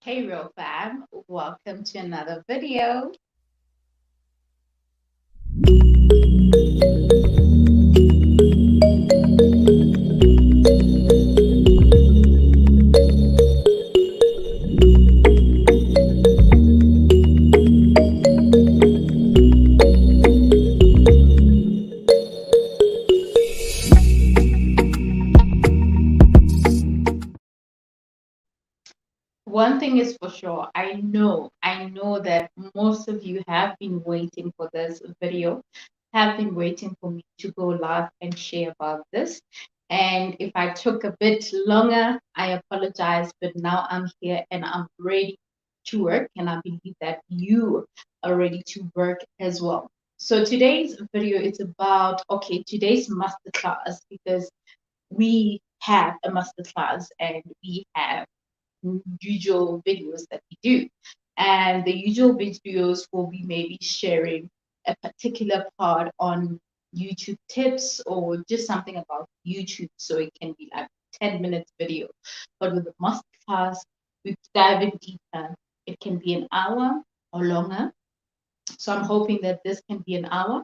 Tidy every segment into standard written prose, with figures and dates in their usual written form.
Hey, real fam, welcome to another video. One thing is for sure, I know that most of you have been waiting for this video, have been waiting for me to go live and share about this. And if I took a bit longer, I apologize, but now I'm here and I'm ready to work, and I believe that you are ready to work as well. So today's video is about, okay, today's masterclass, because we have a masterclass and we have usual videos that we do. And the usual videos will be maybe sharing a particular part on YouTube tips or just something about YouTube. So it can be like 10 minutes video. But with the masterclass, we dive in deeper. It can be an hour or longer. So I'm hoping that this can be an hour.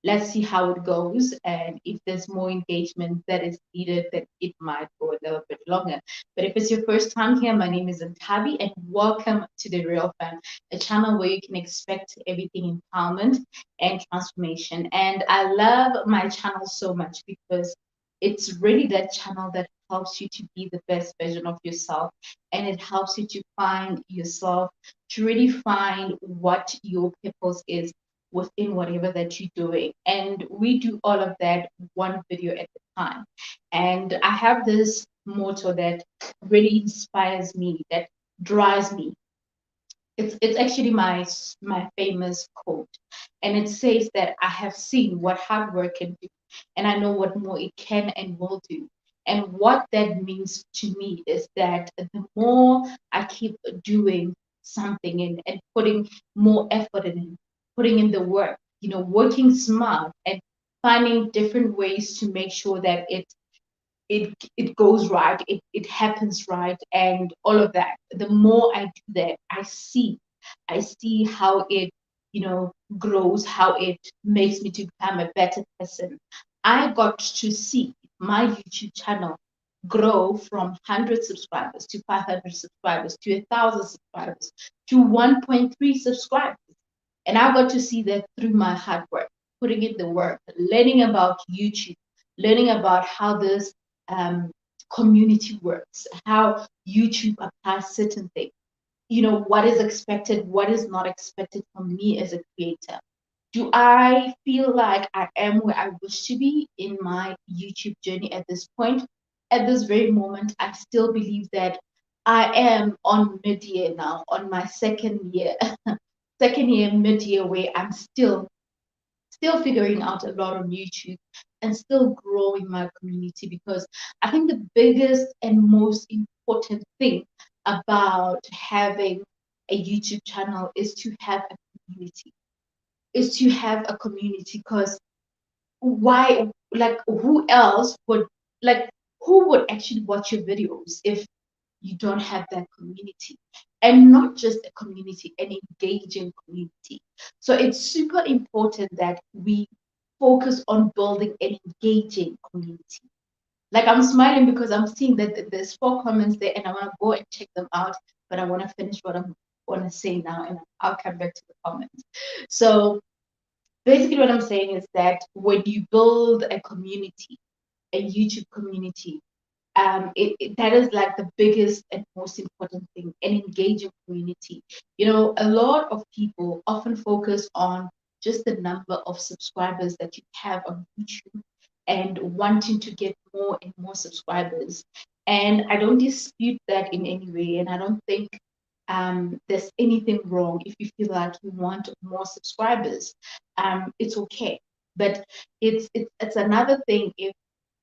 Let's see how it goes, and if there's more engagement that is needed, then it might go a little bit longer. But if it's your first time here, my name is Ntabi, and welcome to The Real Fan, a channel where you can expect everything empowerment and transformation. And I love my channel so much because it's really that channel that helps you to be the best version of yourself, and it helps you to find yourself, to really find what your purpose is within whatever that you're doing. And we do all of that one video at a time. And I have this motto that really inspires me, that drives me. It's actually my famous quote. And it says that I have seen what hard work can do, and I know what more it can and will do. And what that means to me is that the more I keep doing something and putting more effort in, putting in the work, working smart and finding different ways to make sure that it goes right, it happens right, and all of that. The more I do that, I see how it, grows, how it makes me to become a better person. I got to see my YouTube channel grow from 100 subscribers to 500 subscribers to 1,000 subscribers to 1.3 subscribers. And I got to see that through my hard work, putting in the work, learning about YouTube, learning about how this um, community works, how YouTube applies certain things, what is expected, what is not expected from me as a creator. Do I feel like I am where I wish to be in my YouTube journey at this point? At this very moment, I still believe that I am on mid-year now, on my second year, second year, mid-year, where I'm still figuring out a lot on YouTube and still growing my community, because I think the biggest and most important thing about having a YouTube channel is to have a community. Is to have a community, because why, like, who else would, like, who would actually watch your videos if you don't have that community? And not just a community, an engaging community. So it's super important that we focus on building an engaging community. Like, I'm smiling because I'm seeing that there's 4 comments there, and I want to go and check them out, but I want to finish what I'm want to say now, and I'll come back to the comments. So basically what I'm saying is that when you build a community, a YouTube community, that is like the biggest and most important thing, an engaging community. A lot of people often focus on just the number of subscribers that you have on YouTube and wanting to get more and more subscribers. And I don't dispute that in any way. And I don't think there's anything wrong if you feel like you want more subscribers. It's okay. But it's another thing if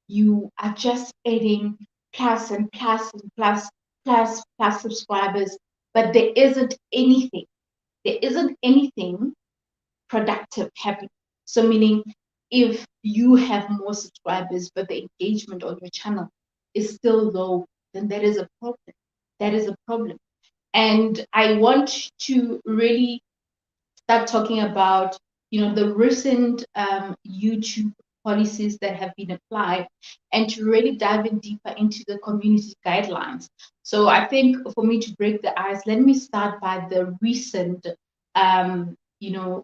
you are just adding plus and plus and plus subscribers, but there isn't anything productive happening. So meaning, if you have more subscribers but the engagement on your channel is still low, then that is a problem. That is a problem. And I want to really start talking about, the recent YouTube policies that have been applied, and to really dive in deeper into the community guidelines. So I think for me to break the ice, let me start by the recent,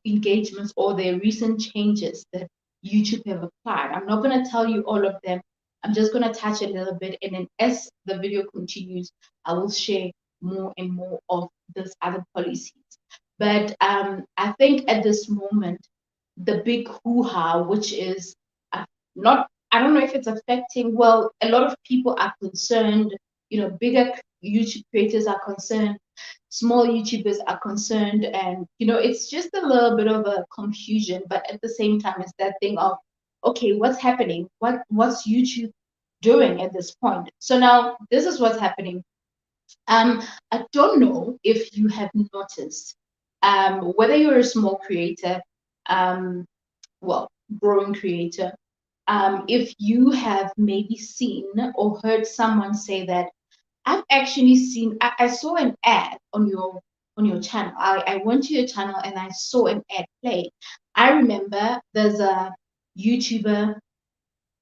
engagements or the recent changes that YouTube have applied. I'm not going to tell you all of them. I'm just going to touch a little bit, and then as the video continues, I will share more and more of those other policies. But I think at this moment, the big hoo-ha, which is not, I don't know if it's affecting, well, a lot of people are concerned, bigger YouTube creators are concerned, small YouTubers are concerned, and, it's just a little bit of a confusion, but at the same time, it's that thing of, okay, what's happening? What's YouTube doing at this point? So now this is what's happening. I don't know if you have noticed, whether you're a small creator, well, growing creator, if you have maybe seen or heard someone say that, I've actually seen, I saw an ad on your channel. I went to your channel and I saw an ad play. I remember there's a YouTuber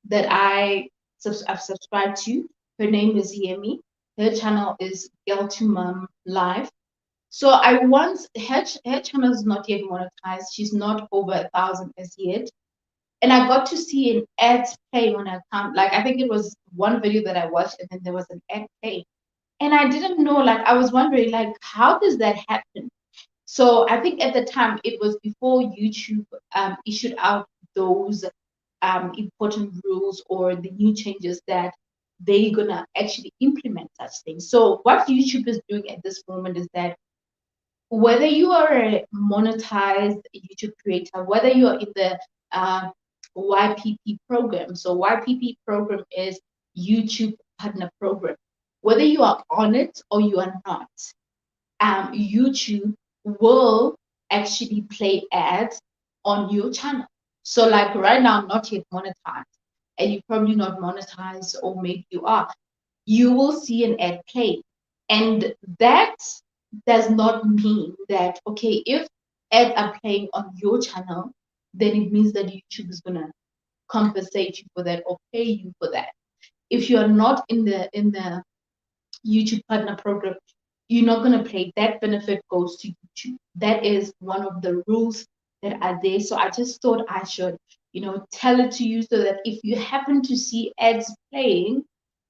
that I've subscribed to. Her name is Yemi. Her channel is Girl to Mom Live. So I once her channel is not yet monetized. She's not over 1,000 as yet. And I got to see an ad play on her account. Like I think it was one video that I watched, and then there was an ad play. And I didn't know, like I was wondering, like, how does that happen? So I think at the time it was before YouTube issued out those important rules or the new changes that they're gonna actually implement such things. So what YouTube is doing at this moment is that whether you are a monetized YouTube creator, whether you are in the YPP program, so YPP program is YouTube Partner Program, whether you are on it or you are not, YouTube will actually play ads on your channel. So like right now, I'm not yet monetized, and you're probably not monetized, or maybe you are. You will see an ad play. And that does not mean that, okay, if ads are playing on your channel, then it means that YouTube is gonna compensate you for that or pay you for that. If you are not in the YouTube Partner Program, you're not going to pay. That benefit goes to YouTube. That is one of the rules that are there. So I just thought I should, tell it to you, so that if you happen to see ads playing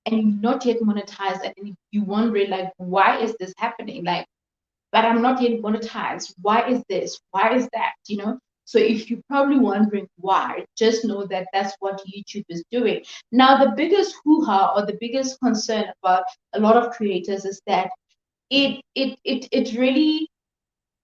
and you're not yet monetized, and you wondering like, why is this happening? Like, but I'm not yet monetized. Why is this? Why is that? So if you're probably wondering why, just know that that's what YouTube is doing. Now, the biggest hoo-ha or the biggest concern about a lot of creators is that it really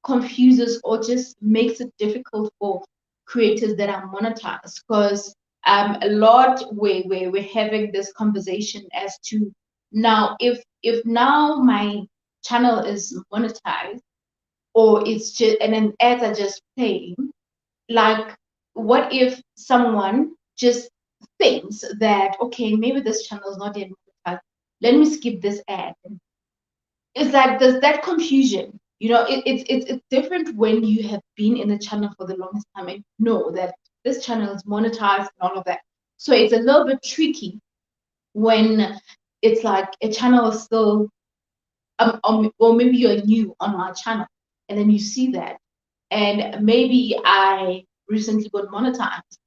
confuses or just makes it difficult for creators that are monetized, because a lot we're having this conversation as to, now if now my channel is monetized, or it's just, and then ads are just playing, like what if someone just thinks that, okay, maybe this channel is not yet monetized, let me skip this ad. It's like there's that confusion. It's different when you have been in the channel for the longest time and know that this channel is monetized and all of that. So it's a little bit tricky when it's like a channel is still, or maybe you're new on my channel, and then you see that, and maybe I recently got monetized,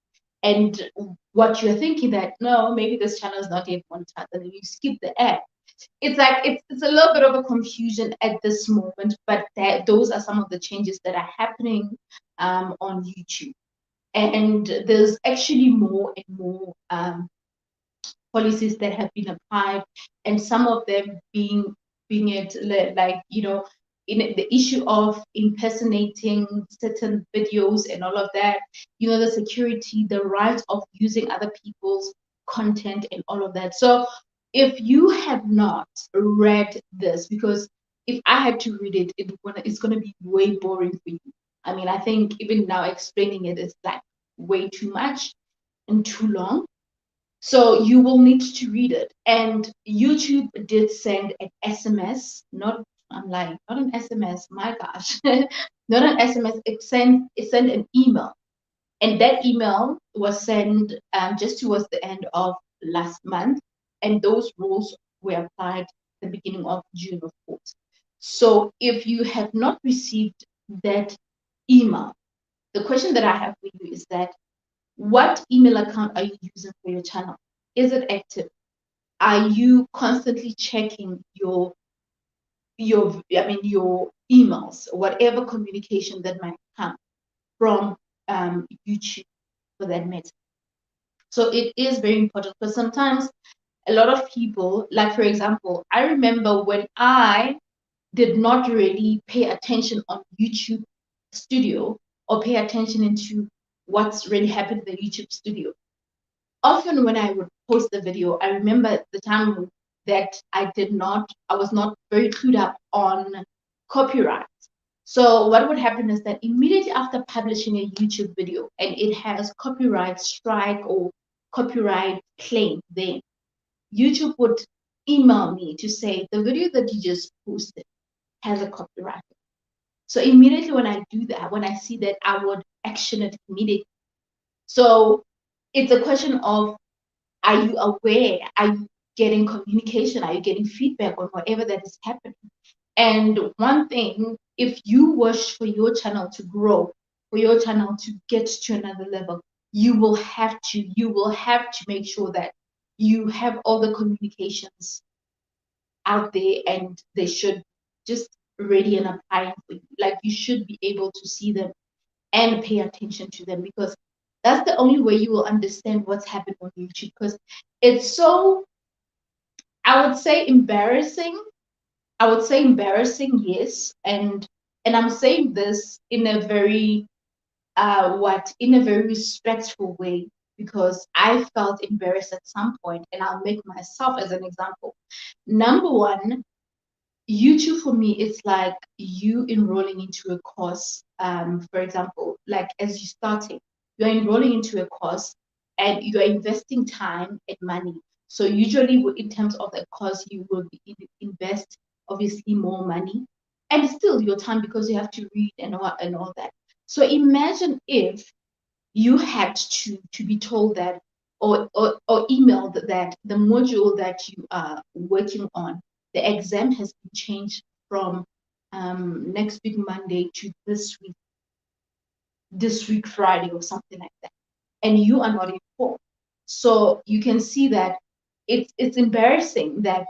and what you're thinking that, no, maybe this channel is not yet monetized, and then you skip the ad. It's like it's a little bit of a confusion at this moment, but those are some of the changes that are happening on YouTube, and there's actually more and more policies that have been applied, and some of them being it like, in the issue of impersonating certain videos and all of that, the security, the right of using other people's content and all of that. So if you have not read this, because if I had to read it, it's going to be way boring for you. I mean, I think even now explaining it is like way too much and too long. So you will need to read it. And YouTube did send an SMS, not I'm lying, not an SMS, my gosh, not an SMS, it sent an email. And that email was sent just towards the end of last month. And those rules were applied at the beginning of June, of course. So if you have not received that email, the question that I have for you is that what email account are you using for your channel? Is it active? Are you constantly checking your your emails, whatever communication that might come from YouTube for that matter? So it is very important because sometimes a lot of people, like for example, I remember when I did not really pay attention on YouTube Studio or pay attention into what's really happened in the YouTube Studio. Often when I would post the video, I remember the time that I was not very clued up on copyright. So what would happen is that immediately after publishing a YouTube video and it has copyright strike or copyright claim, then YouTube would email me to say the video that you just posted has a copyright. So immediately when I do that, when I see that, I would action it immediately. So it's a question of, are you aware? Are you getting communication? Are you getting feedback on whatever that is happening? And one thing, if you wish for your channel to grow, for your channel to get to another level, you will have to make sure that you have all the communications out there, and they should just ready and applying for you. Like, you should be able to see them and pay attention to them, because that's the only way you will understand what's happening on YouTube. Because it's so, I would say, embarrassing. I would say embarrassing, yes. And I'm saying this in a very in a very respectful way, because I felt embarrassed at some point, and I'll make myself as an example. Number one, YouTube for me is like you enrolling into a course. For example, like as you're starting, you're enrolling into a course and you're investing time and money. So usually in terms of a course, you will invest obviously more money and still your time, because you have to read and all that. So imagine if you had to be told that, or emailed that the module that you are working on, the exam has been changed from next week Monday to this week Friday or something like that, and you are not informed. So you can see that it's embarrassing that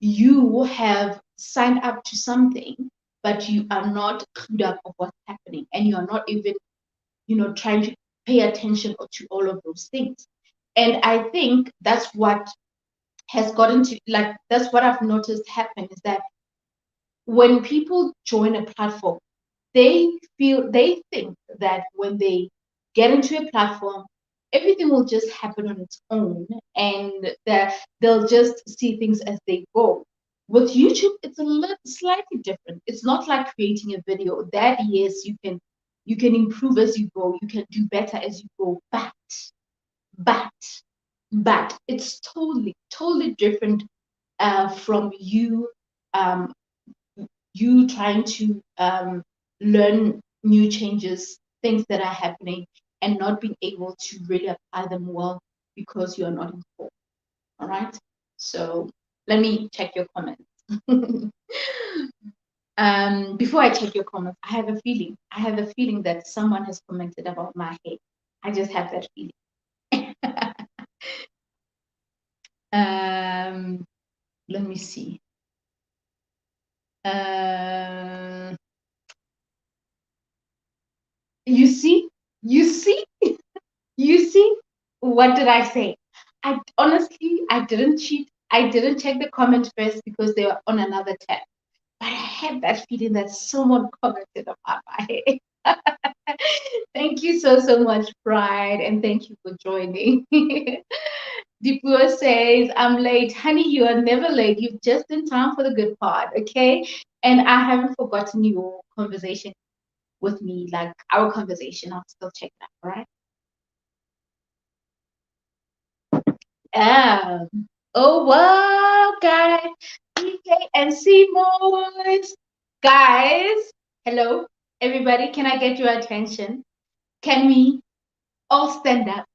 you have signed up to something, but you are not clued up of what's happening, and you are not even trying to pay attention to all of those things. And I think that's what has gotten to, like, that's what I've noticed happen, is that when people join a platform, they think that when they get into a platform, everything will just happen on its own, and that they'll just see things as they go. With YouTube, it's a little slightly different. It's not like creating a video that, yes, you can improve as you go, you can do better as you go, but it's totally different from um, you trying to learn new changes, things that are happening, and not being able to really apply them well because you're not informed. All right. So let me check your comments. Before I check your comments, I have a feeling. I have a feeling that someone has commented about my hair. I just have that feeling. Let me see. You see, you see, you see. What did I say? I honestly, I didn't cheat. I didn't check the comment first because they were on another tab. But I had that feeling that someone commented about my hair. Thank you so much, Pride, and thank you for joining. Dipua says, I'm late. Honey, you are never late. You're just in time for the good part, okay? And I haven't forgotten your conversation with me, like our conversation. I'll still check that, right? Oh, wow, guys. PK and Seymour's. Guys, hello, everybody. Can I get your attention? Can we all stand up?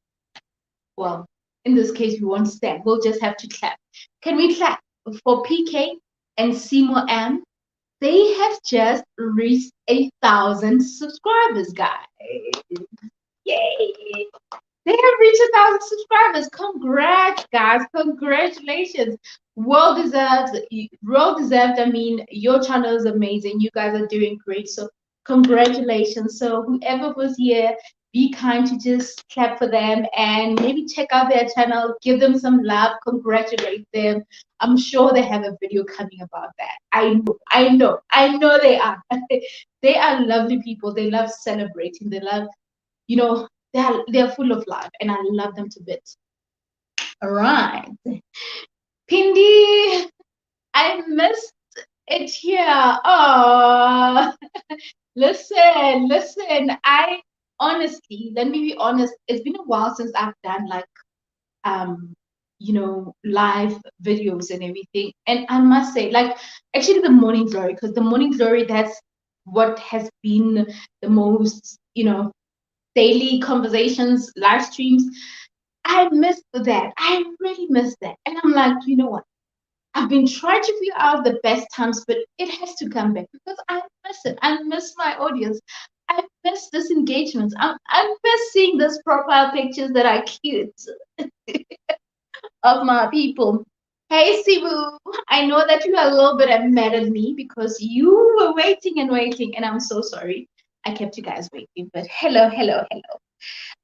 Well, in this case, we won't stand. We'll just have to clap. Can we clap for PK and Seymour M? They have just reached 8,000 subscribers, guys. Yay! They have reached 1,000 subscribers. Congrats, guys. Congratulations. Well deserved. Well deserved. I mean, your channel is amazing. You guys are doing great. So congratulations. So whoever was here, be kind to just clap for them and maybe check out their channel. Give them some love. Congratulate them. I'm sure they have a video coming about that. I know they are. They are lovely people. They love celebrating. They love, you know, they're full of life, and I love them to bits. All right, Pindi, I missed it here. Oh, listen. I honestly, let me be honest. It's been a while since I've done like live videos and everything. And I must say, like, actually the morning glory, because the morning glory, that's what has been the most, daily conversations, live streams. I missed that. I really missed that. And I'm like, you know what? I've been trying to figure out the best times, but it has to come back because I miss it. I miss my audience. I miss this engagement. I miss seeing these profile pictures that are cute of my people. Hey, Sibu, I know that you are a little bit mad at me because you were waiting and waiting, and I'm so sorry. I kept you guys waiting, but hello.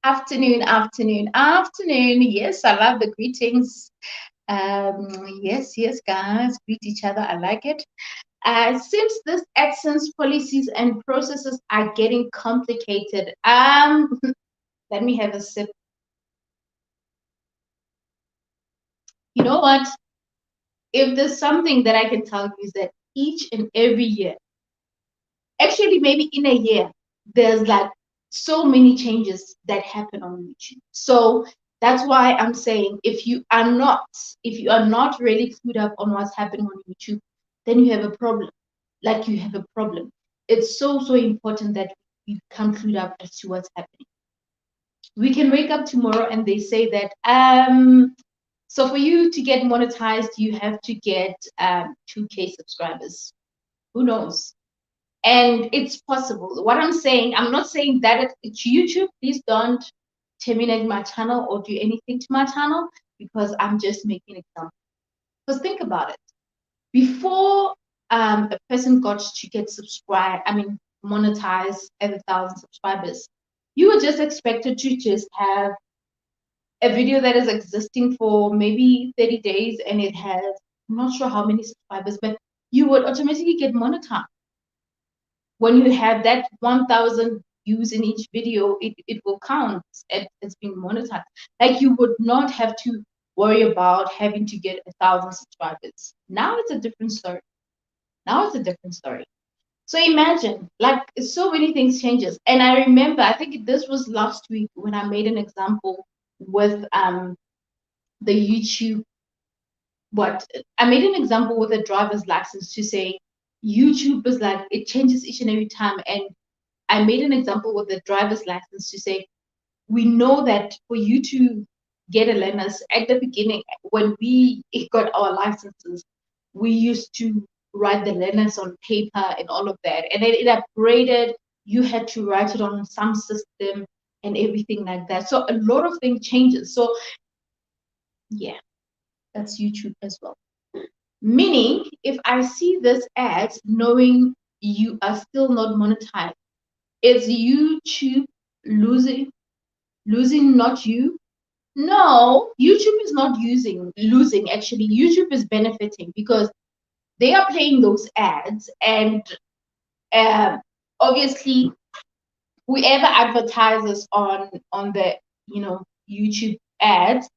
Afternoon. Yes, I love the greetings. Yes, guys, greet each other. I like it. Since this AdSense policies and processes are getting complicated, let me have a sip. You know what? If there's something that I can tell you is that each and every year, actually maybe in a year, there's like so many changes that happen on YouTube. So that's why I'm saying if you are not really clued up on what's happening on YouTube, then you have a problem. Like, you have a problem. It's so important that we become clued up as to what's happening. We can wake up tomorrow and they say that so for you to get monetized, you have to get 2K subscribers. Who knows? And it's possible. What I'm saying, I'm not saying that it's YouTube. Please don't terminate my channel or do anything to my channel, because I'm just making an example. Because think about it. Before a person got to get monetized at 1,000 subscribers, you were just expected to just have a video that is existing for maybe 30 days and it has, I'm not sure how many subscribers, but you would automatically get monetized. When you have that 1,000 views in each video, it will count as being monetized. Like, you would not have to worry about having to get 1,000 subscribers. Now it's a different story. So imagine, like, so many things changes. And I remember, I think this was last week when I made an example with the YouTube. I made an example with a driver's license to say YouTube is like, it changes each and every time. And I made an example with the driver's license to say, we know that for you to get a learner's, at the beginning, when we got our licenses, we used to write the learners on paper and all of that. And then it upgraded. You had to write it on some system and everything like that. So a lot of things changes. So yeah, that's YouTube as well. Meaning, if I see this ad knowing you are still not monetized, is YouTube losing, not you? No, YouTube is not losing. Actually, YouTube is benefiting because they are playing those ads, and obviously, whoever advertises on the YouTube ads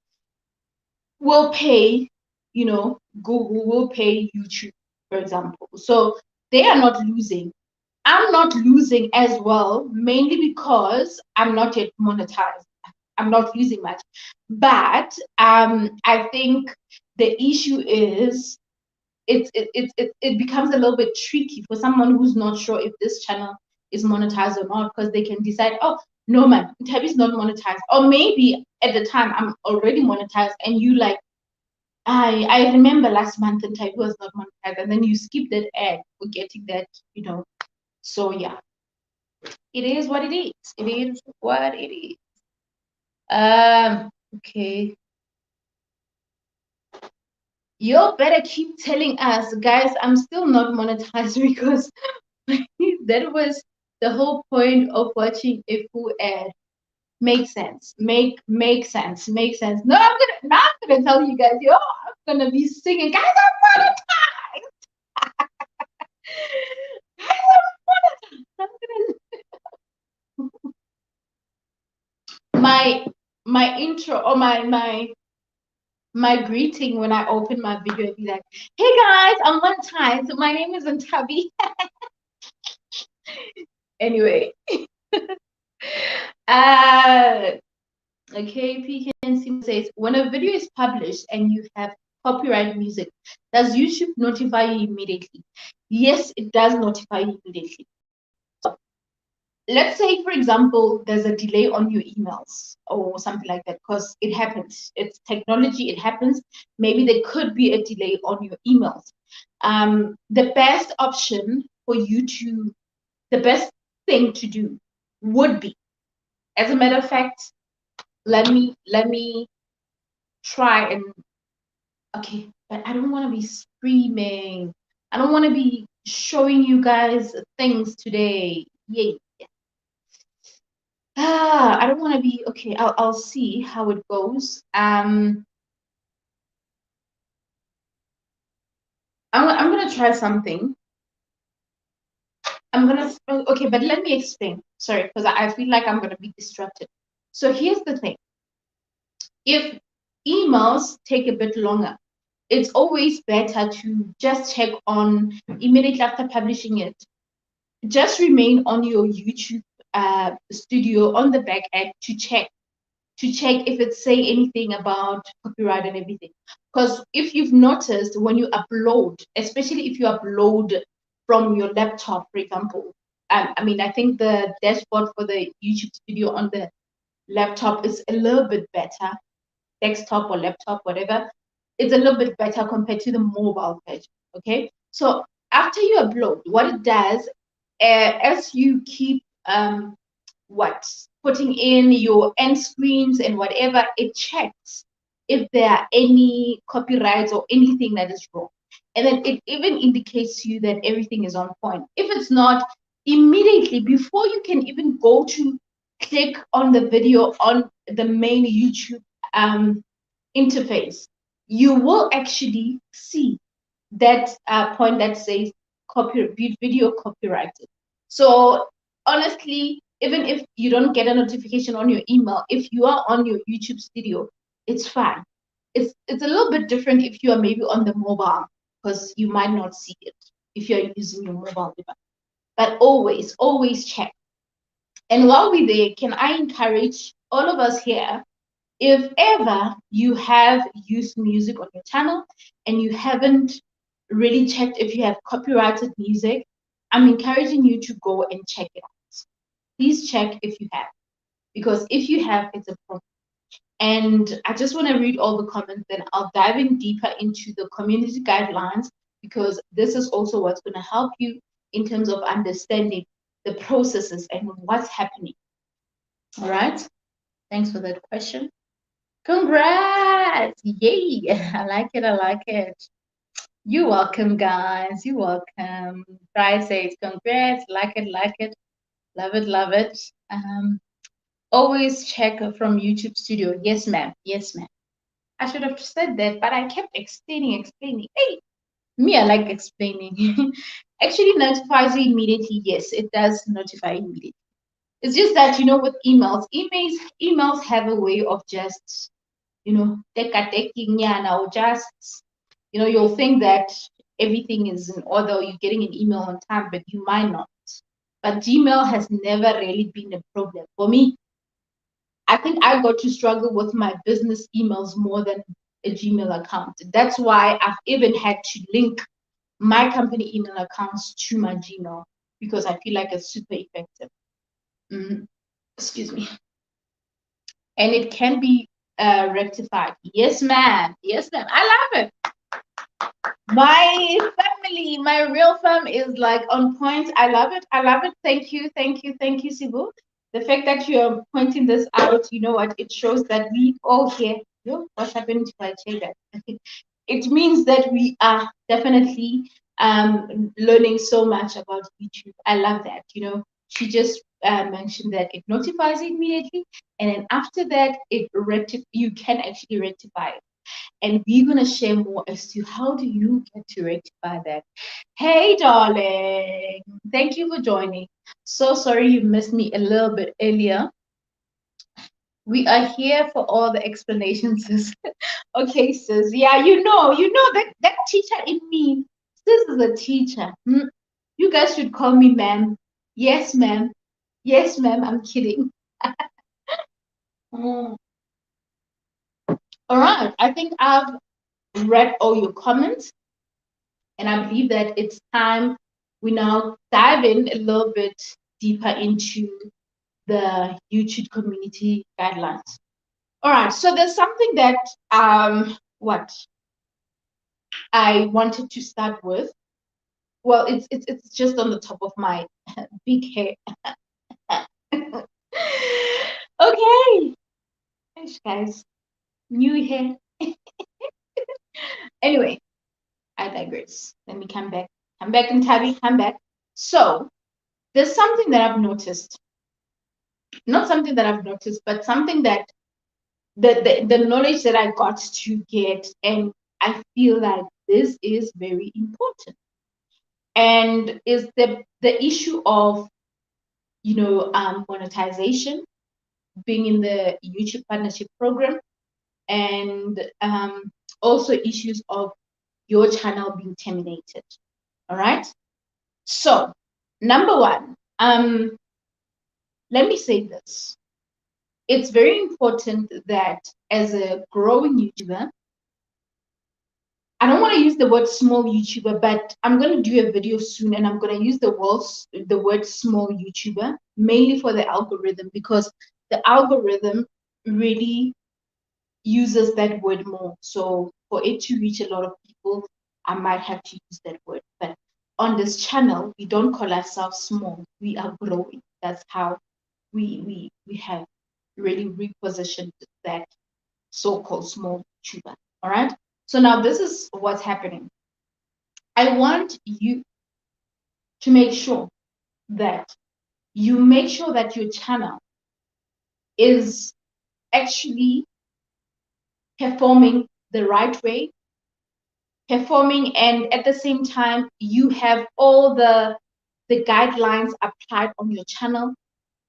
will pay. Google will pay YouTube, for example. So they are not losing. I'm not losing as well, mainly because I'm not yet monetized. I'm not losing much. But I think the issue is it becomes a little bit tricky for someone who's not sure if this channel is monetized or not, because they can decide, oh no man, Tab is not monetized, or maybe at the time I'm already monetized and you like, I remember last month and Tab was not monetized, and then you skip that ad for getting that, you know. So yeah, it is what it is. It is what it is. Okay. You better keep telling us, guys. I'm still not monetized because that was the whole point of watching a full ad. Make sense. Make sense. Make sense. No, I'm gonna tell you guys, yo, I'm gonna be singing. Guys, I'm monetized. Guys, I'm monetized. My intro or my greeting when I open my video and be like, hey guys, I'm monetized. My name is Ntabi. Anyway. Okay, PKNC says, when a video is published and you have copyright music, does YouTube notify you immediately? Yes, it does notify you immediately. So, let's say, for example, there's a delay on your emails or something like that, because it happens. It's technology, it happens. Maybe there could be a delay on your emails. The best option for you to, the best thing to do would be, as a matter of fact, let me try and, okay, but I don't want to be screaming. I don't want to be showing you guys things today. Yay. I don't want to be, okay, I'll see how it goes. I'm gonna try something. Okay, but let me explain. Sorry, because I feel like I'm gonna be distracted. So here's the thing. If emails take a bit longer, it's always better to just check on immediately after publishing it. Just remain on your YouTube studio on the back end to check if it's saying anything about copyright and everything. Because if you've noticed, when you upload, especially if you upload from your laptop, for example, I mean, I think the dashboard for the YouTube studio on the laptop is a little bit better, desktop or laptop, whatever. It's a little bit better compared to the mobile version, okay? So after you upload, what it does, as you keep putting in your end screens and whatever, it checks if there are any copyrights or anything that is wrong. And then it even indicates to you that everything is on point. If it's not, immediately before you can even go to click on the video on the main YouTube interface, you will actually see that point that says video copyrighted. So honestly, even if you don't get a notification on your email, if you are on your YouTube studio, it's fine. It's a little bit different if you are maybe on the mobile, because you might not see it if you're using your mobile device. But always check. And while we're there, can I encourage all of us here, if ever you have used music on your channel and you haven't really checked if you have copyrighted music, I'm encouraging you to go and check it out. Please check if you have, because if you have, it's a problem. And I just want to read all the comments, then I'll dive in deeper into the community guidelines, because this is also what's going to help you in terms of understanding the processes and what's happening. All right. Thanks for that question. Congrats! Yay! I like it. I like it. You're welcome, guys. You're welcome. Try says congrats. Like it. Like it. Love it. Love it. Always check from YouTube Studio. Yes, ma'am. Yes, ma'am. I should have said that, but I kept explaining. Hey, me, I like explaining. Actually notifies you immediately. Yes, it does notify immediately. It's just that, you know, with emails have a way of just, you know, or just, you know, you'll think that everything is in order, or you're getting an email on time, but you might not. But Gmail has never really been a problem for me. I think I got to struggle with my business emails more than a Gmail account. That's why I've even had to link my company email accounts to my Gmail because I feel like it's super effective. Excuse me. And it can be rectified. Yes, ma'am. Yes, ma'am. I love it. My family, my real fam is like on point. I love it. I love it. Thank you. Thank you. Thank you, Sibu. The fact that you're pointing this out, you know what? It shows that we all here. Yo, what's happening to my chair? It means that we are definitely learning so much about YouTube. I love that. You know, she just mentioned that it notifies immediately, and then after that, you can actually rectify it. And we're going to share more as to how do you get to rectify that. Hey, darling. Thank you for joining. So sorry you missed me a little bit earlier. We are here for all the explanations, sis. Okay, sis. Yeah, you know that teacher in me. Sis is a teacher. You guys should call me ma'am. Yes, ma'am. Yes, ma'am. I'm kidding. All right. I think I've read all your comments. And I believe that it's time we now dive in a little bit deeper into the YouTube community guidelines. All right, so there's something that what I wanted to start with. Well, it's just on the top of my big hair. Okay, thanks guys. New hair. Anyway, I digress. Let me come back. Come back and Tabby, come back. So there's something that I've noticed. Not something that I've noticed, but something that the knowledge that I got to get, and I feel like this is very important. And is the issue of monetization, being in the YouTube partnership program, and also issues of your channel being terminated. All right. So number one, let me say this. It's very important that as a growing YouTuber, I don't want to use the word small YouTuber, but I'm going to do a video soon and I'm going to use the word small YouTuber, mainly for the algorithm, because the algorithm really uses that word more. So for it to reach a lot of people, I might have to use that word. But on this channel, we don't call ourselves small. We are growing. That's how we have really repositioned that so-called small YouTuber. All right. So now this is what's happening. I want you to make sure that your channel is actually performing the right way, and at the same time you have all the guidelines applied on your channel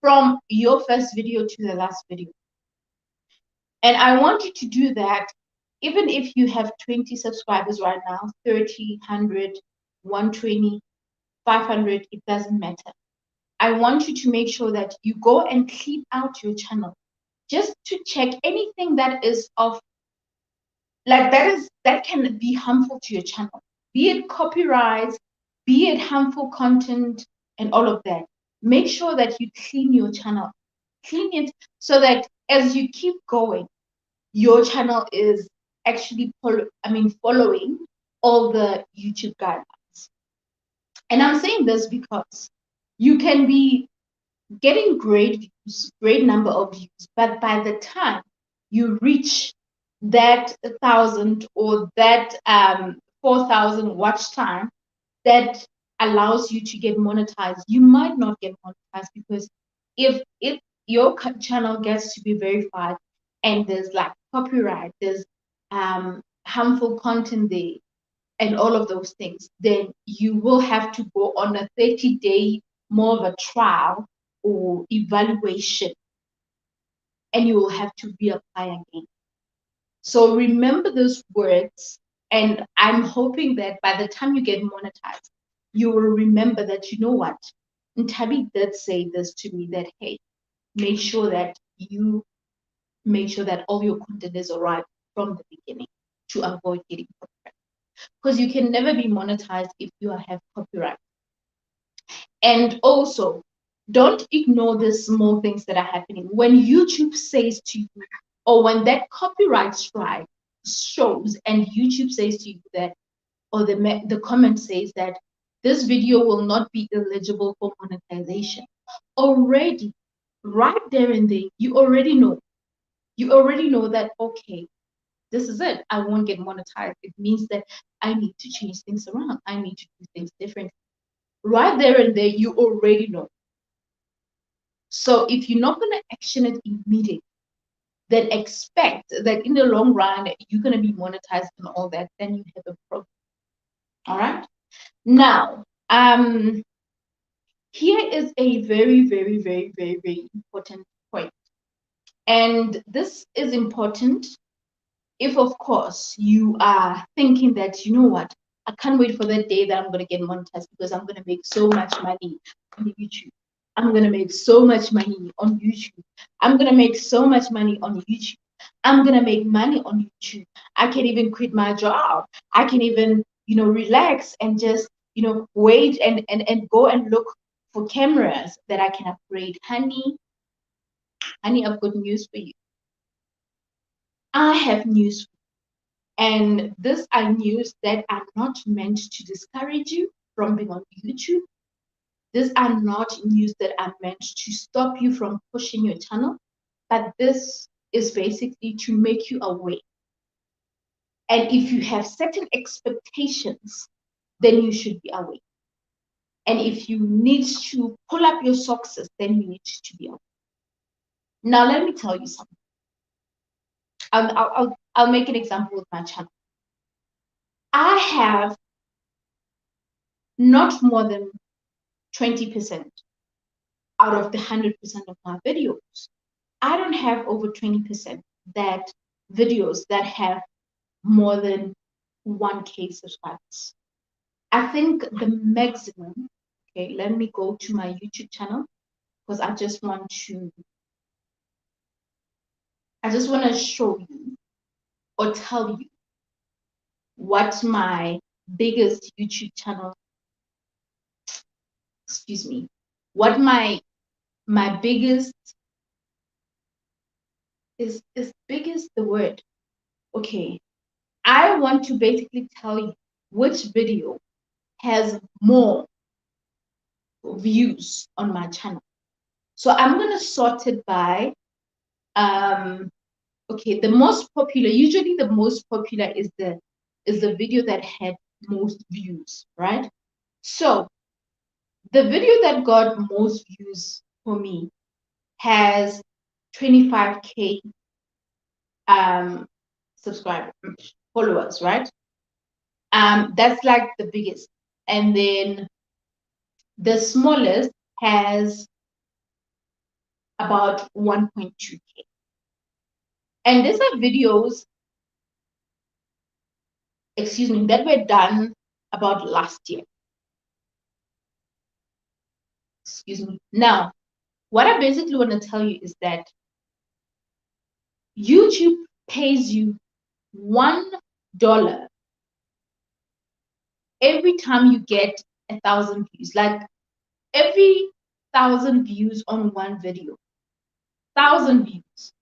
from your first video to the last video. And I want you to do that even if you have 20 subscribers right now, 30, 100, 120, 500, it doesn't matter. I want you to make sure that you go and clean out your channel just to check anything that is of that can be harmful to your channel, be it copyright, be it harmful content, and all of that. Make sure that you clean your channel, clean it so that as you keep going, your channel is actually following all the YouTube guidelines. And I'm saying this because you can be getting great views, great number of views, but by the time you reach that 1,000 or that 4,000 watch time that allows you to get monetized, you might not get monetized, because if your channel gets to be verified and there's like copyright, there's harmful content there, and all of those things, then you will have to go on a 30-day more of a trial or evaluation, and you will have to reapply again. So remember those words, and I'm hoping that by the time you get monetized, you will remember that, you know what, Ntabi did say this to me, that hey, make sure that all your content is all right from the beginning to avoid getting copyright. because you can never be monetized if you have copyright. And also, don't ignore the small things that are happening. When YouTube says to you, or when that copyright strike shows and YouTube says to you that, or the comment says that this video will not be eligible for monetization, already, right there and then, you already know. You already know that, okay, this is it. I won't get monetized. It means that I need to change things around. I need to do things differently. Right there and there, you already know. So if you're not going to action it immediately, then expect that in the long run, you're going to be monetized and all that, then you have a problem. All right. Now, here is a very, very, very, very, very important point. And this is important if, of course, you are thinking that, you know what, I can't wait for that day that I'm going to get monetized because I'm going to make so much money on YouTube. I'm going to make so much money on YouTube. I'm going to make so much money on YouTube. I'm going to make money on YouTube. I can even quit my job. I can even, relax and just, wait and go and look for cameras that I can upgrade. Honey, I've got news for you. I have news for you. And these are news that are not meant to discourage you from being on YouTube. These are not news that are meant to stop you from pushing your channel, but this is basically to make you aware. And if you have certain expectations, then you should be aware. And if you need to pull up your socks, then you need to be aware. Now, let me tell you something. I'll make an example with my channel. I have not more than 20% out of the 100% of my videos. I don't have over 20% that videos that have more than 1K subscribers. I think the maximum, okay, let me go to my YouTube channel because I just want to show you or tell you what my biggest YouTube channel, excuse me, what my biggest is biggest the word. Okay, I want to basically tell you which video has more views on my channel. So I'm going to sort it by, okay, the most popular, usually the most popular is the video that had most views, right? So the video that got most views for me has 25K subscribers, followers, right? That's like the biggest. And then the smallest has about 1.2K. And these are videos, excuse me, that were done about last year. Excuse me. Now, what I basically want to tell you is that YouTube pays you $1 every time you get 1,000 views. Like every 1,000 views on one video, 1,000 views,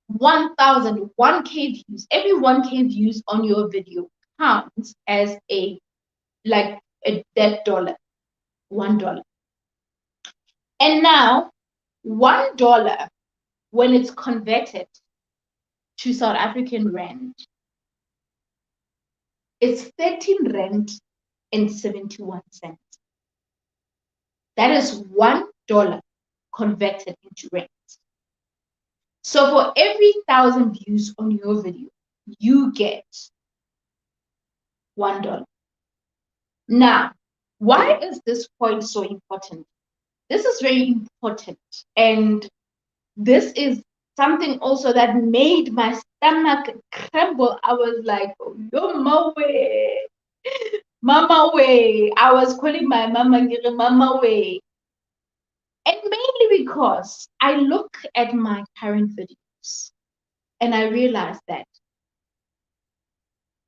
1,000, 1K views, every 1K views on your video counts as that dollar, $1. And now $1, when it's converted to South African rand, it's 13 rand and 71 cents. That is $1 converted into rand. So for every 1,000 views on your video, you get $1. Now, why is this point so important? This is very important. And this is something also that made my stomach tremble. I was like, oh, mama way. Mama way. I was calling my mama, mama way. And mainly because I look at my current videos and I realize that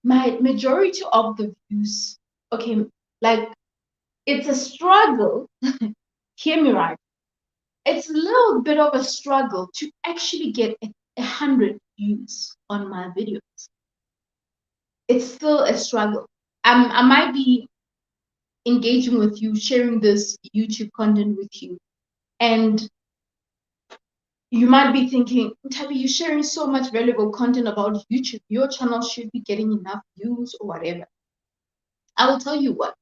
my majority of the views, okay, like it's a struggle. Hear me right. It's a little bit of a struggle to actually get 100 views on my videos. It's still a struggle. I might be engaging with you, sharing this YouTube content with you, and you might be thinking, Tabi, you're sharing so much valuable content about YouTube. Your channel should be getting enough views or whatever. I will tell you what.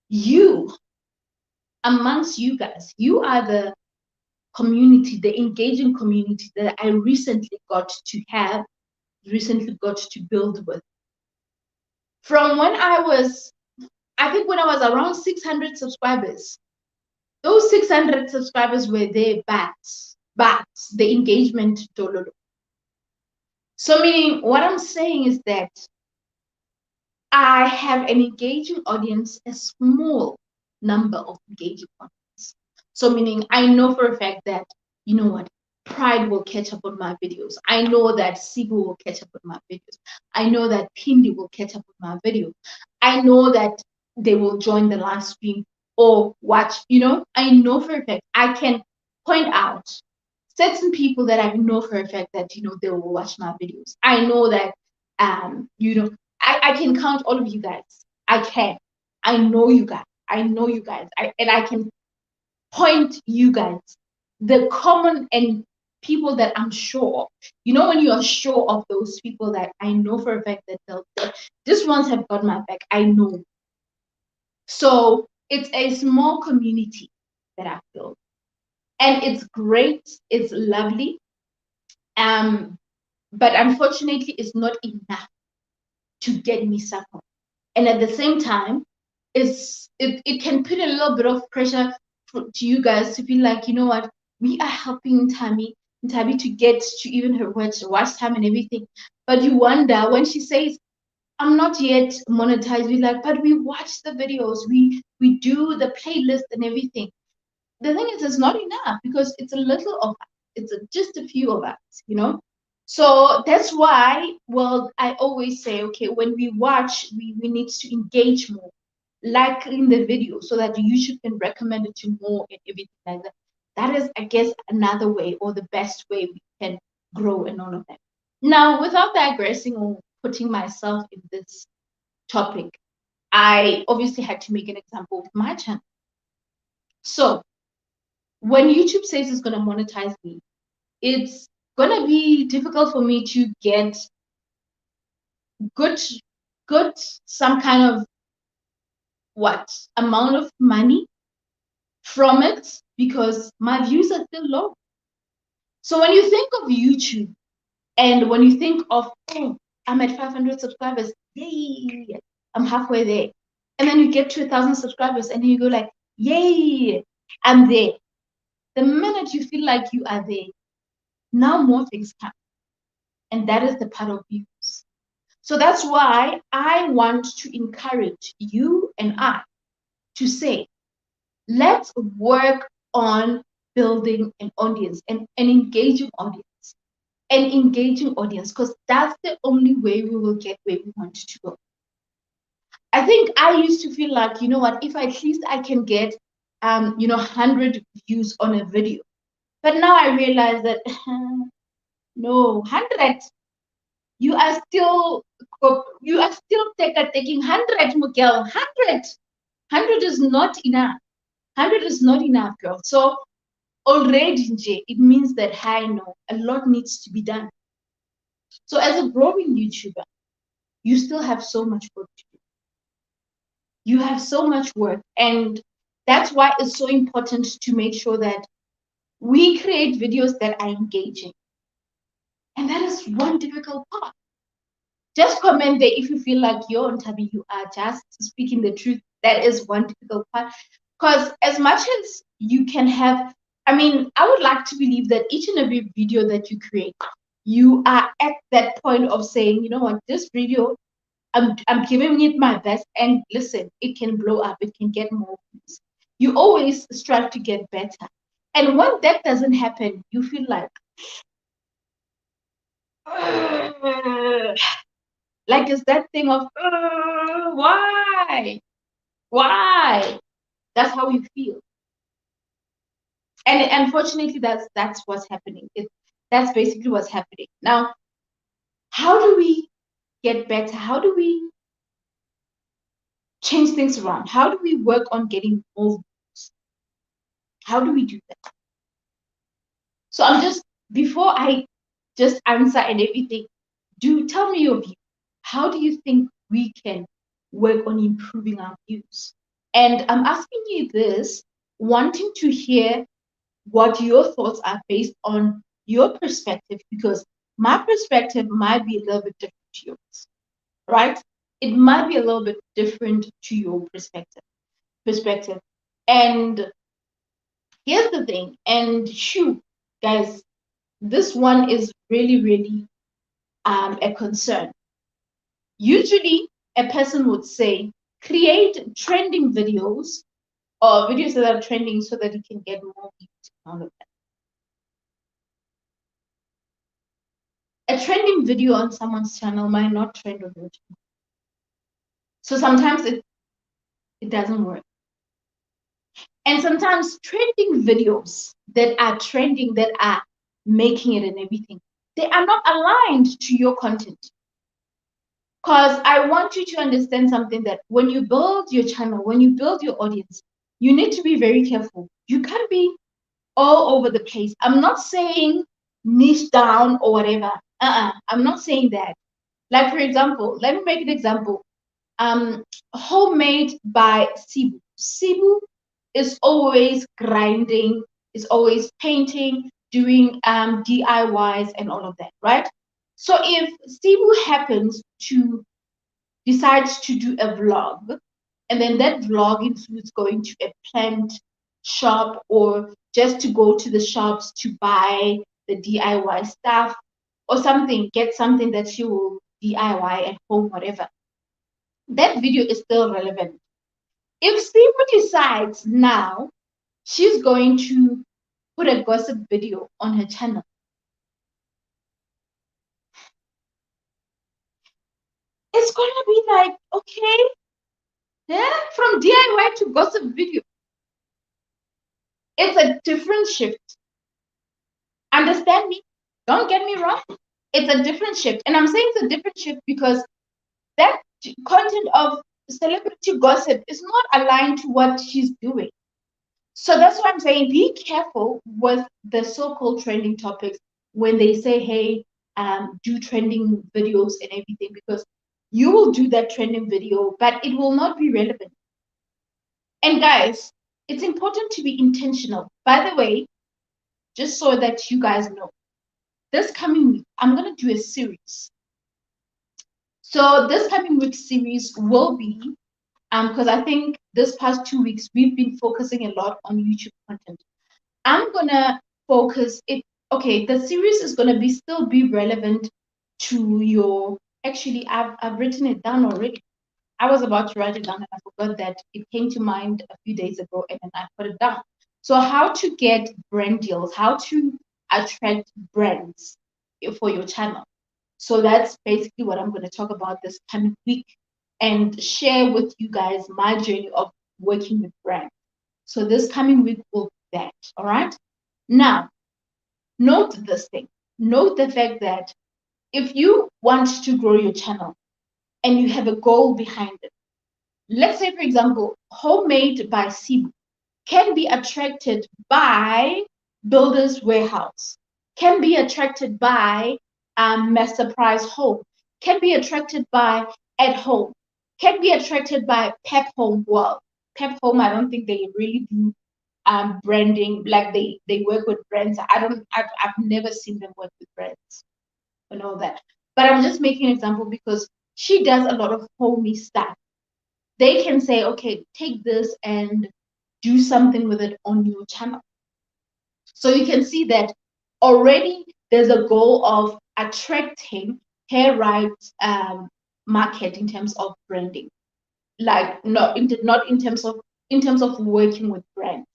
You, amongst you guys, you are the community, the engaging community that I recently got to build with. From when I think when I was around 600 subscribers, those 600 subscribers were there, but the engagement dollar. So meaning what I'm saying is that I have an engaging audience, a small number of engaging audience. So meaning I know for a fact that, you know what, Pride will catch up on my videos. I know that Sibu will catch up on my videos. I know that Pindi will catch up on my video. I know that they will join the live stream or watch, I know for a fact I can point out certain people that I know for a fact that, they will watch my videos. I know that, I can count all of you guys. I can. I know you guys. I know you guys. And I can point you guys, the common and people that I'm sure of. When you are sure of those people that I know for a fact that these ones have got my back. I know. So it's a small community that I've built. And it's great. It's lovely. But unfortunately, it's not enough to get me support. And at the same time, it can put a little bit of pressure to you guys to be like, you know what, we are helping Tabi to get to even her watch time and everything. But you wonder when she says, I'm not yet monetized, we're like, but we watch the videos, we do the playlist and everything. The thing is, it's not enough because it's a little of us. It's just a few of us. So that's why, well, I always say, okay, when we watch, we need to engage more, like in the video, so that YouTube can recommend it to more and everything like that. That is, I guess, another way or the best way we can grow and all of that. Now, without digressing or putting myself in this topic, I obviously had to make an example of my channel. So when YouTube says it's going to monetize me, it's going to be difficult for me to get good some kind of amount of money from it because my views are still low. So when you think of YouTube and when you think of, oh, I'm at 500 subscribers, yay, I'm halfway there. And then you get to 1,000 subscribers and then you go like, yay, I'm there. The minute you feel like you are there, now more things come. And that is the part of views. So that's why I want to encourage you and I to say, let's work on building an audience, an engaging audience, because that's the only way we will get where we want to go. I think I used to feel like, you know what, if at least I can get, 100 views on a video. But now I realize that, no, 100, you are still taking 100, Miguel, 100. 100 is not enough. 100 is not enough, girl. So already, it means that I know a lot needs to be done. So as a growing YouTuber, you still have so much work to do. You have so much work. And that's why it's so important to make sure that we create videos that are engaging. And that is one difficult part. Just comment there if you feel like you're on Tabi, you are just speaking the truth. That is one difficult part. Because as much as you can have, I would like to believe that each and every video that you create, you are at that point of saying, you know what, this video, I'm giving it my best, and listen, it can blow up, it can get more views. You always strive to get better. And when that doesn't happen, you feel like, Like it's that thing of why? Why? That's how you feel. And unfortunately, that's what's happening. That's basically what's happening. Now, how do we get better? How do we change things around? How do we work on getting more views? How do we do that? So I'm just, before I just answer and everything, do tell me your view. How do you think we can work on improving our views? And I'm asking you this, wanting to hear what your thoughts are based on your perspective, because my perspective might be a little bit different to yours, right? It might be a little bit different to your perspective. And here's the thing, and shoot, guys, this one is really, really a concern. Usually, a person would say, create trending videos or videos that are trending so that you can get more views and all of that. A trending video on someone's channel might not trend on your channel. So sometimes it doesn't work. And sometimes trending videos that are trending, that are making it and everything, they are not aligned to your content. Because I want you to understand something, that when you build your channel, when you build your audience, you need to be very careful. You can't be all over the place. I'm not saying niche down or whatever. I'm not saying that. Like, for example, let me make an example. Homemade by Cebu. Cebu is always grinding, is always painting, doing DIYs and all of that, right? So if Cebu happens to decides to do a vlog, and then that vlog includes going to a plant shop or just to go to the shops to buy the DIY stuff or something, get something that she will DIY at home, whatever, that video is still relevant. If Steve decides now she's going to put a gossip video on her channel, it's gonna be like, okay, yeah, from DIY to gossip video. It's a different shift. Understand me? Don't get me wrong. It's a different shift. And I'm saying it's a different shift because that content of celebrity gossip is not aligned to what she's doing. So that's why I'm saying be careful with the so-called trending topics when they say, hey, do trending videos and everything, because you will do that trending video, but it will not be relevant. And guys, it's important to be intentional. By the way, just so that you guys know, this coming week, I'm going to do a series. So this coming week series will be, because I think this past 2 weeks, we've been focusing a lot on YouTube content. I'm gonna focus it. Okay, the series is gonna still be relevant to your. Actually, I've written it down already. I was about to write it down and I forgot that it came to mind a few days ago, and then I put it down. So how to get brand deals, how to attract brands for your channel. So that's basically what I'm going to talk about this coming week and share with you guys my journey of working with brands. So this coming week will be that. All right. Now, note this thing. Note the fact that if you want to grow your channel and you have a goal behind it, let's say, for example, Homemade by Cebu can be attracted by Builders Warehouse, can be attracted by Master Price Home, can be attracted by At Home, can be attracted by Pep Home. Well, Pep Home, I don't think they really do branding, like they work with brands. I've never seen them work with brands and all that. But I'm just making an example because she does a lot of homey stuff. They can say, okay, take this and do something with it on your channel. So you can see that already there's a goal of attracting hair rights market in terms of branding, like not in terms of working with brands.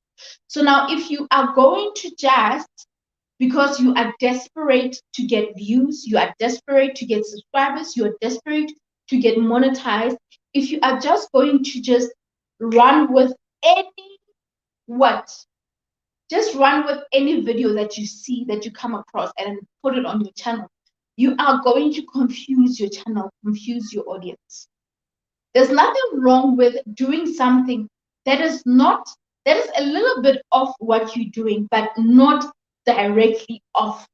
So now if you are going to just, because you are desperate to get views, you are desperate to get subscribers, you are desperate to get monetized, if you are just going to just run with any what? Just run with any video that you see, that you come across, and put it on your channel, you are going to confuse your channel, confuse your audience. There's nothing wrong with doing something that is not, that is a little bit off what you're doing, but not directly off.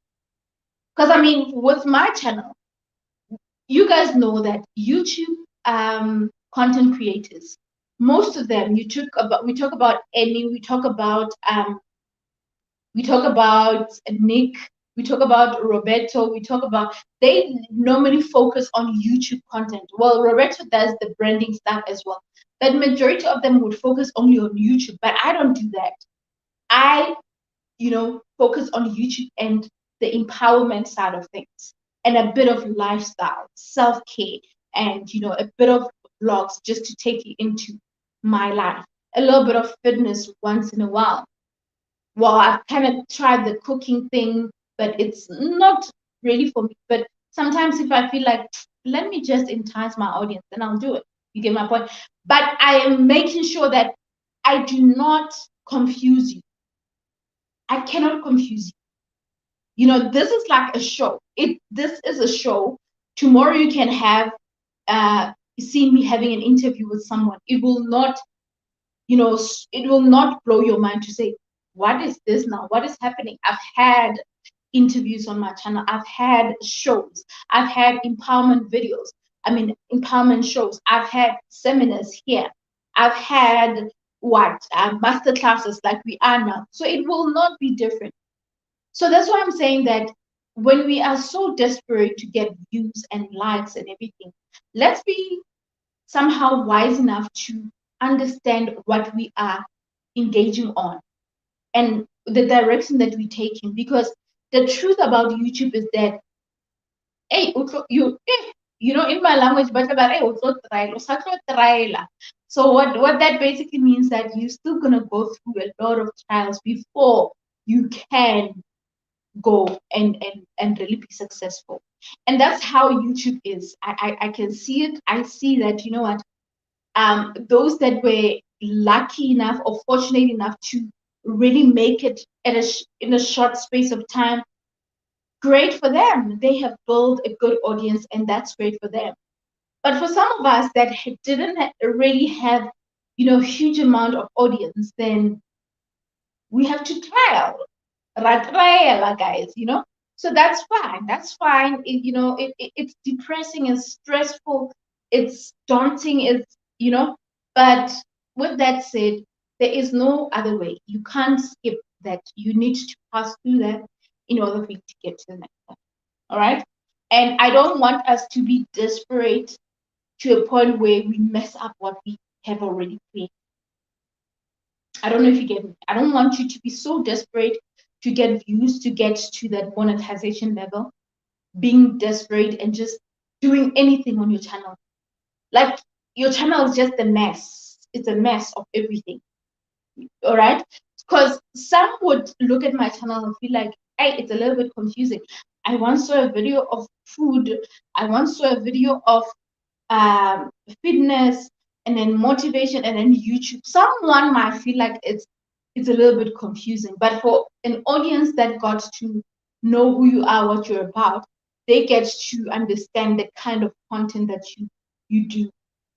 Because I mean, with my channel, you guys know that YouTube content creators, most of them, we talk about Annie, we talk about Nick, we talk about Roberto, they normally focus on YouTube content. Well, Roberto does the branding stuff as well, but majority of them would focus only on YouTube. But I don't do that. I, focus on YouTube and the empowerment side of things, and a bit of lifestyle, self-care, and a bit of vlogs just to take you into my life. A little bit of fitness once in a while. Well, I've kind of tried the cooking thing, but it's not really for me. But sometimes if I feel like, let me just entice my audience, then I'll do it. You get my point? But I am making sure that I do not confuse you. I cannot confuse you. This is like a show. This is a show. Tomorrow you can have see me having an interview with someone. It will not, it will not blow your mind to say, what is this now? What is happening? I've had interviews on my channel. I've had shows. I've had empowerment videos. Empowerment shows. I've had seminars here. I've had master classes like we are now. So it will not be different. So that's why I'm saying that when we are so desperate to get views and likes and everything, let's be somehow wise enough to understand what we are engaging on and the direction that we're taking. Because the truth about YouTube is that, hey, in my language, so what that basically means that you're still gonna go through a lot of trials before you can go and really be successful. And that's how YouTube is. I can see it. I see that, those that were lucky enough or fortunate enough to really make it in a short space of time, great for them. They have built a good audience, and that's great for them. But for some of us that didn't really have, huge amount of audience, then we have to trial, guys, So that's fine. That's fine. It's depressing and stressful. It's daunting. But with that said, there is no other way. You can't skip that. You need to pass through that in order for you to get to the next step. All right. And I don't want us to be desperate to a point where we mess up what we have already created. I don't know if you get me. I don't want you to be so desperate to get views, to get to that monetization level, being desperate and just doing anything on your channel. Like, your channel is just a mess. It's a mess of everything. All right? Because some would look at my channel and feel like, hey, it's a little bit confusing. I once saw a video of food. I once saw a video of fitness, and then motivation, and then YouTube. Someone might feel like it's a little bit confusing, but for an audience that got to know who you are, what you're about, they get to understand the kind of content that you do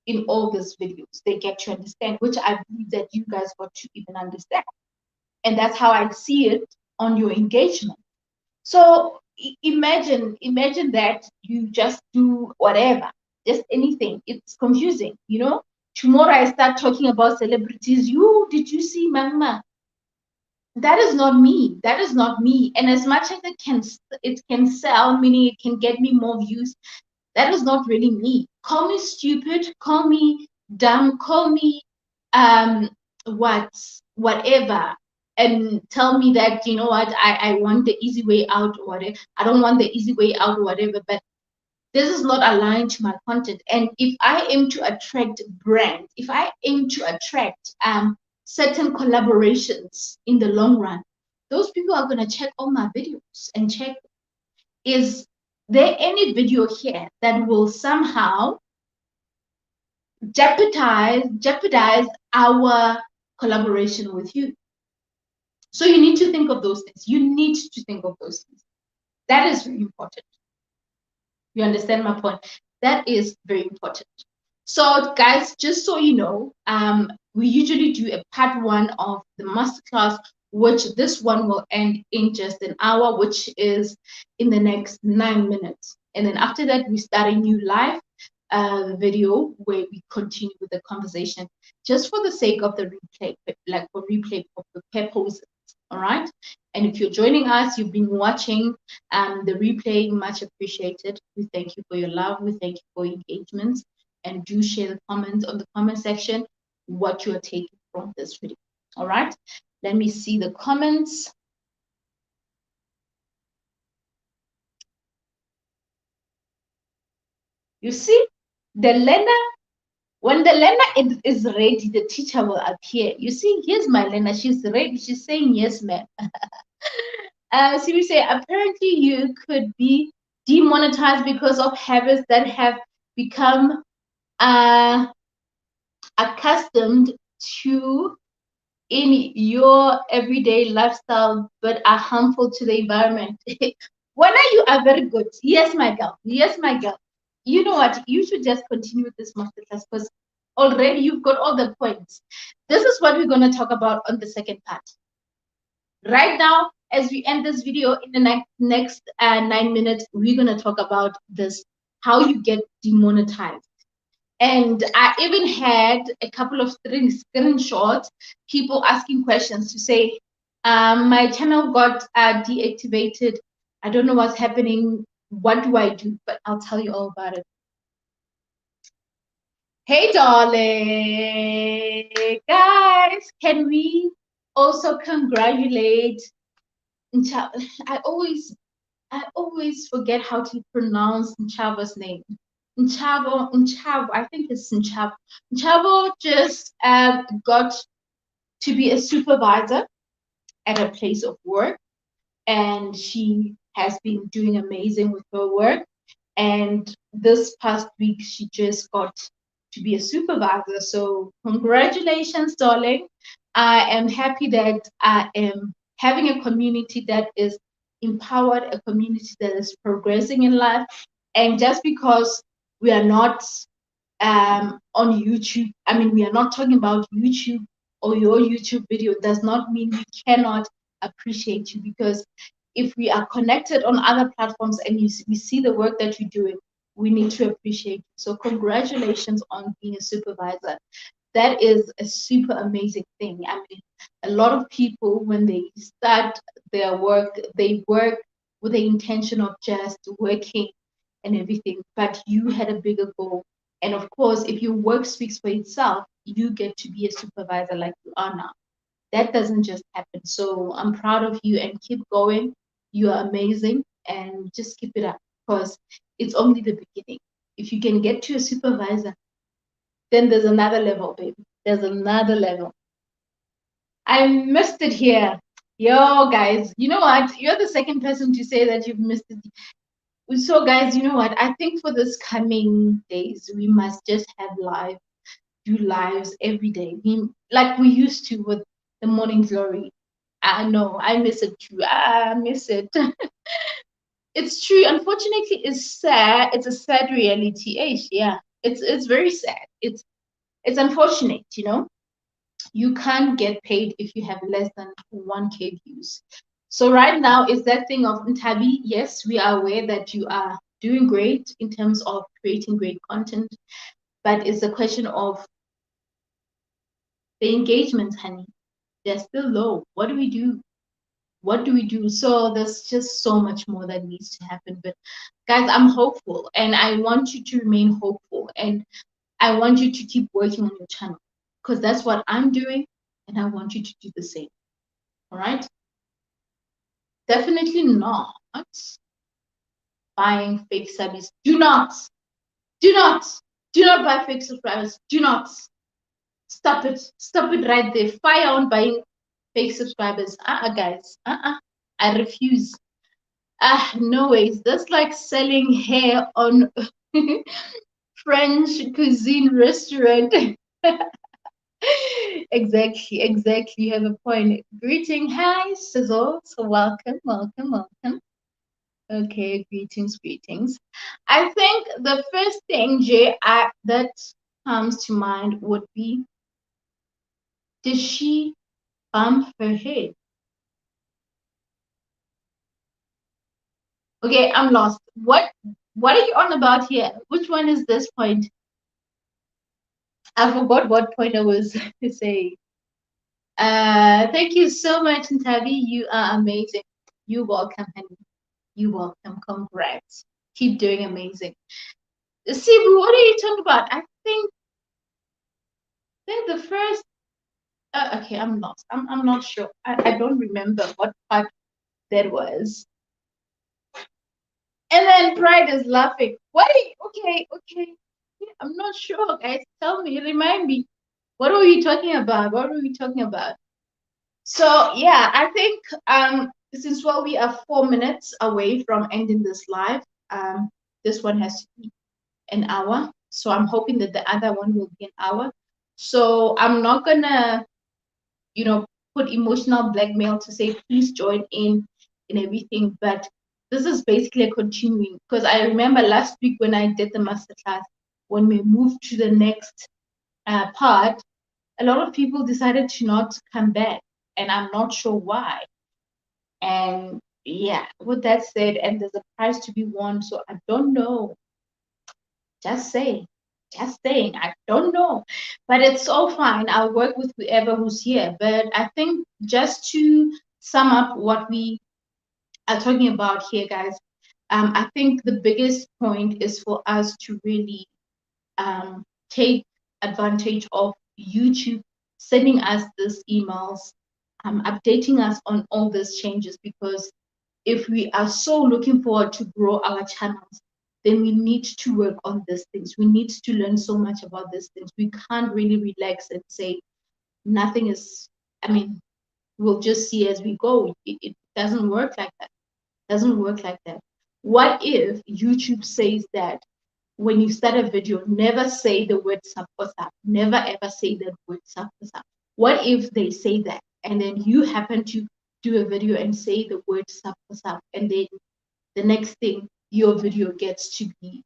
in all these videos. They get to understand, which I believe that you guys got to even understand. And that's how I see it on your engagement. So imagine that you just do whatever, just anything. It's confusing, Tomorrow I start talking about celebrities. Did you see Mama? That is not me. That is not me. And as much as it can sell, meaning it can get me more views, that is not really me. Call me stupid, call me dumb, call me whatever, and tell me that, I want the easy way out or whatever. I don't want the easy way out or whatever, but this is not aligned to my content. And if I aim to attract brands, if I aim to attract certain collaborations in the long run, those people are going to check all my videos and check, is there any video here that will somehow jeopardize our collaboration with you. So you need to think of those things. You need to think of those things. That is very important. You understand my point? That is very important. So guys, just so you know, we usually do a part one of the masterclass, which this one will end in just an hour, which is in the next 9 minutes. And then after that, we start a new live video where we continue with the conversation just for the sake of the replay, like for replay of the purposes. All right. And if you're joining us, you've been watching the replay, much appreciated. We thank you for your love. We thank you for your engagement. And do share the comments on the comment section what you are taking from this video. All right. Let me see the comments. You see, the learner, when the learner is ready, the teacher will appear. You see, here's my learner. She's ready. She's saying, yes, ma'am. So we say, apparently you could be demonetized because of habits that have become accustomed to in your everyday lifestyle, but are harmful to the environment. When you are very good. Yes, my girl. Yes, my girl. You know what? You should just continue with this masterclass because already you've got all the points. This is what we're going to talk about on the second part. Right now, as we end this video in the next 9 minutes, we're going to talk about this, how you get demonetized. And I even had a couple of screenshots, people asking questions to say, my channel got deactivated. I don't know what's happening. What do I do? But I'll tell you all about it. Hey, darling. Guys, can we also congratulate I always forget how to pronounce Nchavo's name. Nchavo, I think it's Nchavo. Nchavo just got to be a supervisor at a place of work, and she has been doing amazing with her work. And this past week, she just got to be a supervisor. So congratulations, darling. I am happy that I am having a community that is empowered, a community that is progressing in life. And just because we are not on YouTube, I mean, we are not talking about YouTube or your YouTube video, does not mean we cannot appreciate you, because if we are connected on other platforms and we see the work that you're doing, we need to appreciate you. So congratulations on being a supervisor. That is a super amazing thing. I mean, a lot of people, when they start their work, they work with the intention of just working and everything, but you had a bigger goal. And of course, if your work speaks for itself, you get to be a supervisor like you are now. That doesn't just happen. So I'm proud of you and keep going. You are amazing and just keep it up, because it's only the beginning. If you can get to a supervisor, then there's another level, baby. There's another level. I missed it here. Yo, guys, you know what? You're the second person to say that you've missed it. So, guys, you know what? I think for this coming days, we must just have do lives every day. Like we used to with the morning glory. I know, I miss it too. I miss it. It's true. Unfortunately, it's sad. It's a sad reality. Yeah, it's very sad. It's unfortunate, you know. You can't get paid if you have less than 1K views. So right now is that thing of Ntabi. Yes, we are aware that you are doing great in terms of creating great content, but it's a question of the engagement, honey. They're still low. What do we do? What do we do? So there's just so much more that needs to happen. But guys, I'm hopeful, and I want you to remain hopeful, and I want you to keep working on your channel, because that's what I'm doing, and I want you to do the same. All right? Definitely not buying fake subs. Do not buy fake subscribers. Do not. Stop it. Stop it right there. Fire on buying fake subscribers. Guys. I refuse. No ways. That's like selling hair on French cuisine restaurant. Exactly. You have a point. Greeting. Hi, Sizzle. So welcome. Okay, greetings. I think the first thing, Jay, that comes to mind would be, did she bump her head? Okay, I'm lost. What are you on about here? Which one is this point? I forgot what point I was saying. Thank you so much, Ntavi. You are amazing. You welcome, honey. You welcome. Congrats. Keep doing amazing. Sibu, what are you talking about? I think the first. Okay, I'm lost. I'm not sure. I don't remember what part that was. And then Pride is laughing. What? Okay. I'm not sure, guys. Tell me, remind me. What were we talking about? So yeah, I think since well we are 4 minutes away from ending this live, this one has to be an hour. So I'm hoping that the other one will be an hour. So I'm not gonna, you know, put emotional blackmail to say please join in and everything, but this is basically a continuing, because I remember last week when I did the masterclass, when we moved to the next part, a lot of people decided to not come back, and I'm not sure why. And yeah, with that said, and there's a prize to be won, so I don't know. Just saying, I don't know, but it's all fine. I'll work with whoever who's here. But I think just to sum up what we are talking about here, guys, I think the biggest point is for us to really take advantage of YouTube sending us these emails, updating us on all these changes, because if we are so looking forward to grow our channels, then we need to work on these things. We need to learn so much about these things. We can't really relax and say nothing is, I mean, we'll just see as we go. It doesn't work like that. What if YouTube says that when you start a video, never say the word sub for sub. Never ever say the word sub for sub. What if they say that and then you happen to do a video and say the word sub for sub, and then the next thing your video gets to be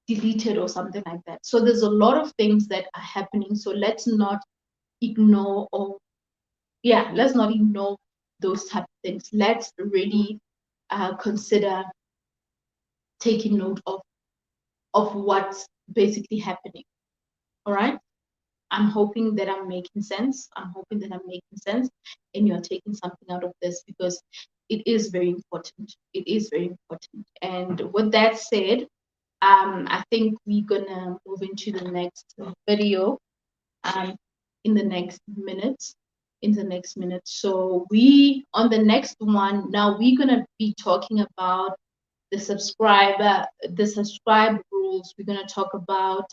deleted or something like that? So there's a lot of things that are happening. So let's not ignore, or let's not ignore those type of things. Let's really consider taking note of what's basically happening. All right. I'm hoping that I'm making sense. And you're taking something out of this, because it is very important. And with that said, I think we're gonna move into the next video in the next minutes. So we on the next one now, we're gonna be talking about the subscribe rules. We're gonna talk about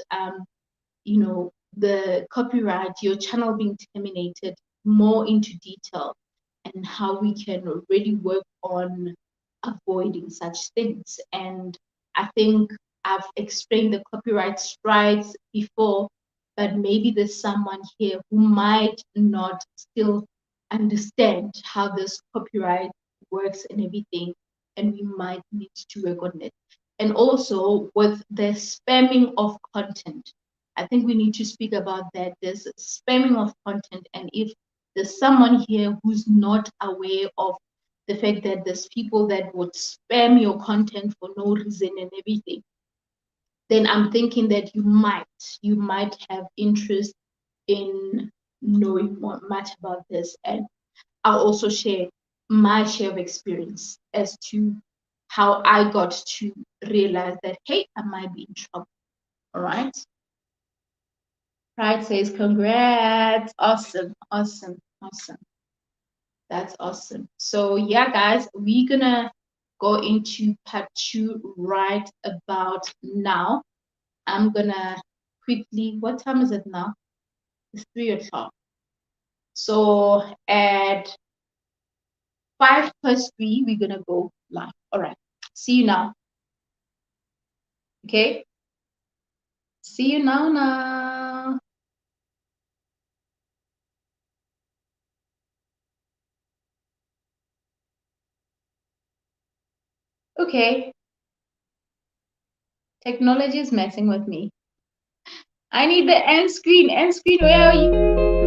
the copyright, your channel being terminated, more into detail, and how we can really work on avoiding such things. And I think I've explained the copyright strikes before, but maybe there's someone here who might not still understand how this copyright works and everything, and we might need to work on it. And also with the spamming of content, I think we need to speak about that. There's spamming of content, and if there's someone here who's not aware of the fact that there's people that would spam your content for no reason and everything, then I'm thinking that you might have interest in knowing more much about this. And I'll also share my share of experience as to how I got to realize that, hey, I might be in trouble. All right. Pride says, congrats. Awesome. That's awesome. So yeah, guys, we're gonna go into part 2 right about now. I'm gonna quickly, what time is it now? It's 3 o'clock. So at 5+3, we're gonna go live. All right. See you now. Okay. See you now. Okay, technology is messing with me. I need the end screen. End screen, where are you?